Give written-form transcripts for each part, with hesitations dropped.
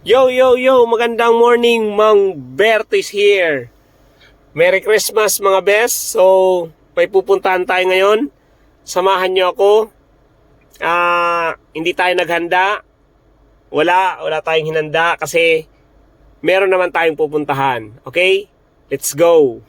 Yo, yo, yo! Magandang morning, Mang Bert is here. Merry Christmas mga best. So, may pupuntahan tayo ngayon. Samahan nyo ako. Hindi tayo naghanda. Wala tayong hinanda kasi meron naman tayong pupuntahan. Okay? Let's go!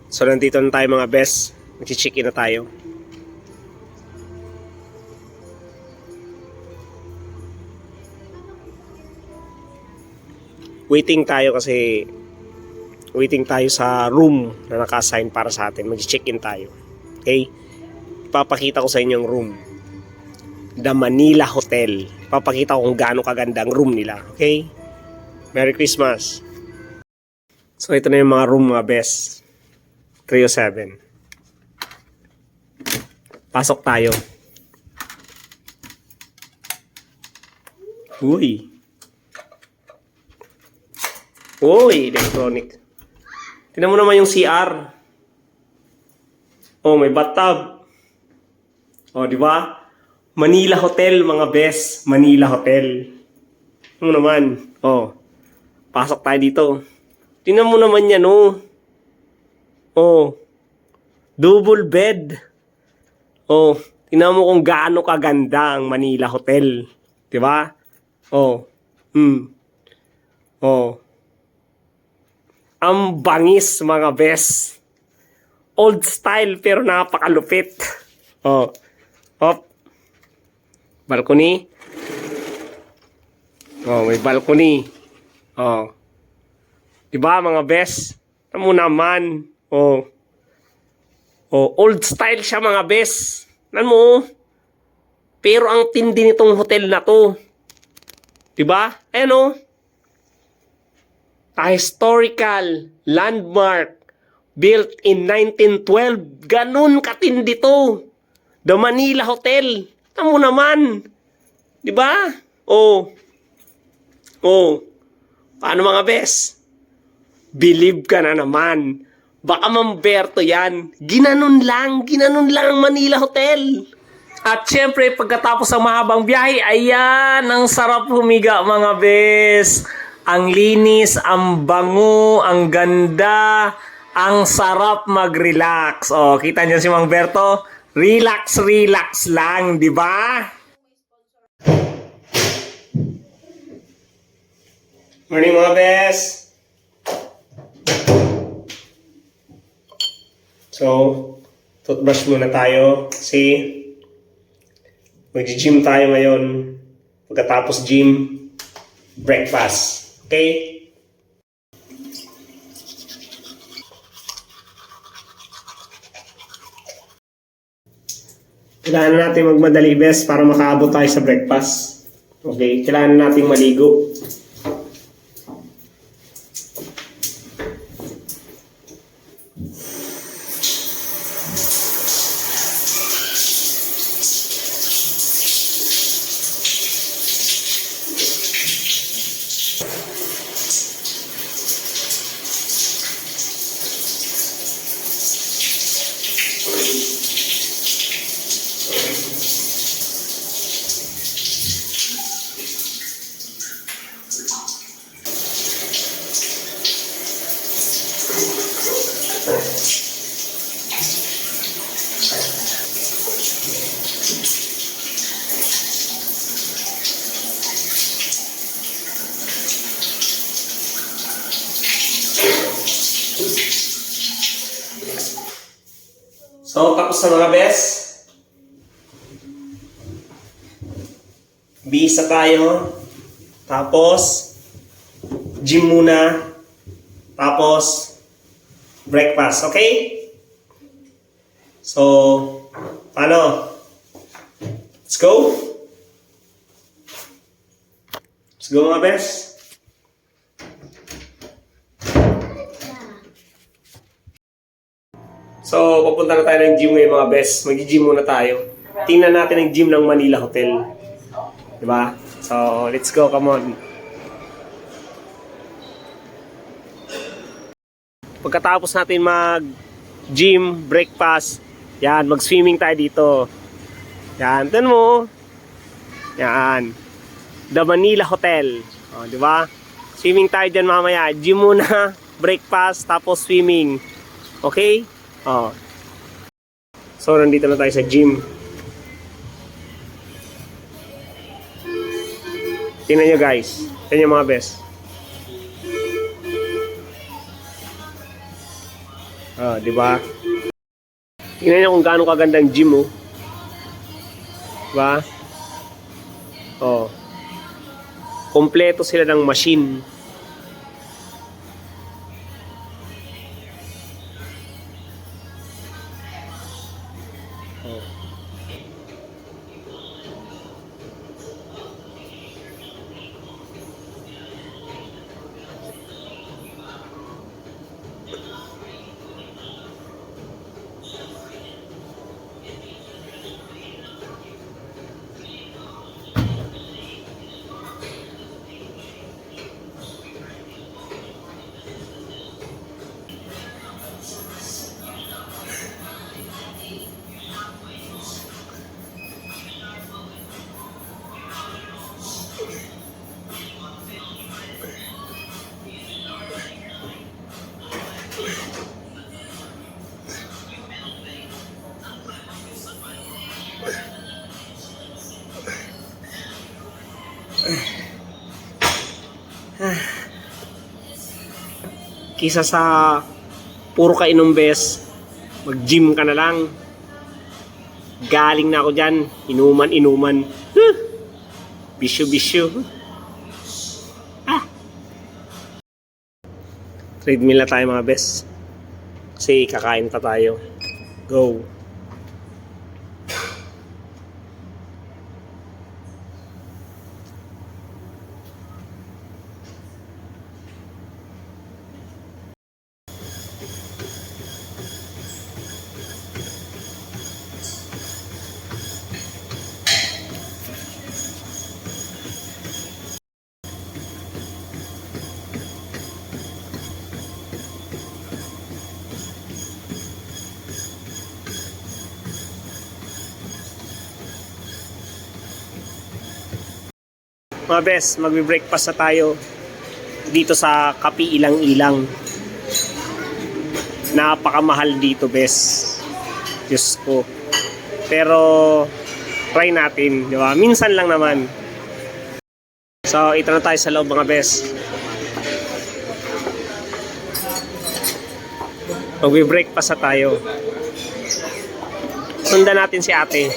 So, nandito na tayo mga best. Mag-check-in na tayo. Waiting tayo sa room na naka-assign para sa atin. Mag-check-in tayo. Okay? Ipapakita ko sa inyo yung room. The Manila Hotel. Ipapakita ko kung gaano kaganda ang room nila. Okay? Merry Christmas! So, ito na yung mga room mga best. 307. Pasok tayo. Uy, electronic. Tingnan mo naman yung CR. Oh, may bathtub. Oh, di ba? Manila Hotel, mga best. Manila Hotel. Ano naman? Oh, pasok tayo dito. Tingnan mo naman yan, oh. Oh, double bed. Oh, tingnan mo kung gaano kaganda ang Manila Hotel. Di ba? Oh, oh. Ang bangis mga best. Old style pero napakalupit. Oh. Hop. Balcony. Oh, may balcony. Oh. Diba mga best? Tamo naman. Oh. Oh, old style siya mga best. Alam mo? Pero ang tindi nitong hotel na to. Diba? Ayan oh. A historical landmark built in 1912. Ganun katindi to. The Manila Hotel. Tamo naman. Diba? Oh. Oh. Paano mga best? Believe ka na naman. Baka mamberto yan. Ginanon lang ang Manila Hotel. At syempre, pagkatapos ng mahabang biyahe, ayan, ang sarap humiga mga bes. Ang linis, ang bango, ang ganda, ang sarap mag-relax. O, kita niyo si Mang Berto? Relax lang, di ba? Morning mga bes. So, toothbrush muna tayo kasi mag-gym tayo ngayon. Pagkatapos gym, breakfast. Okay? Kailangan natin magmadali best para makaabot tayo sa breakfast. Okay? Kailangan natin maligo. So, tapos na mga best. Bisa tayo. Tapos, gym muna. Tapos, breakfast. Okay? So, paano? Let's go. Let's go mga best. So, papunta na tayo ng gym ngayon mga best. Mag-gym muna tayo. Tingnan natin ang gym ng Manila Hotel. Diba? So, let's go. Come on. Pagkatapos natin mag-gym, breakfast, yan, mag-swimming tayo dito. Yan, tignan mo. Yan. The Manila Hotel. O, diba? Swimming tayo dyan mamaya. Gym muna, breakfast, tapos swimming. Okay? O. So, nandito na tayo sa gym. Tingnan nyo guys. Tingnan nyo mga best. Diba? Tingnan nyo kung gaano kaganda ang gym, oh. Diba? Oh. Kompleto sila ng machine. Oh. Kisa sa puro ka inom bes, mag-gym ka na lang. Galing na ako dyan. Inuman. Bisyo. Treadmill na tayo mga bes. Kasi kakain pa tayo. Go. Mga best, magbe-breakfast na tayo dito sa Kapi Ilang-Ilang. Napakamahal dito, best. Diyos ko. Pero try natin, di ba? Minsan lang naman. So, ito na tayo sa loob mga best. Magbe-breakfast na tayo. Sundan natin si ate.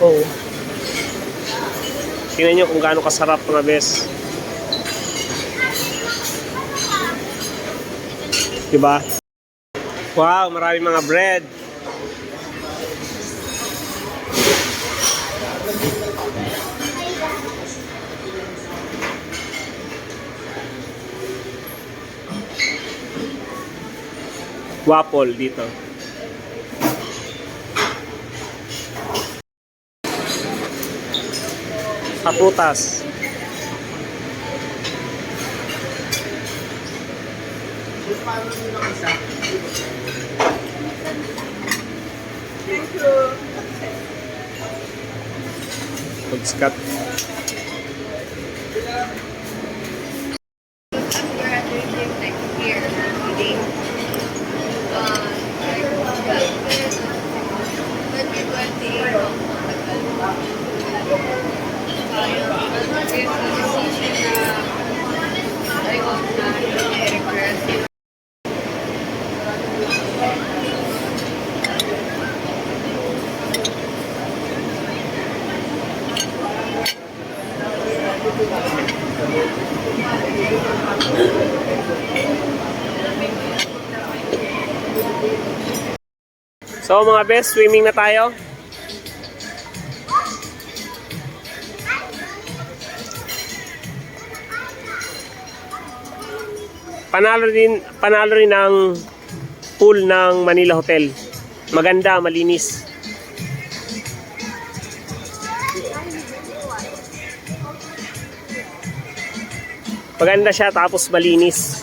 Oh. Tingnan nyo kung gaano kasarap mga bes. Diba? Wow, maraming mga bread. Waffle dito. Sa prutas. Thank you. Pag-scat. So mga best, swimming na tayo. Panalo rin ang pool ng Manila Hotel. Maganda, malinis. Maganda siya tapos malinis.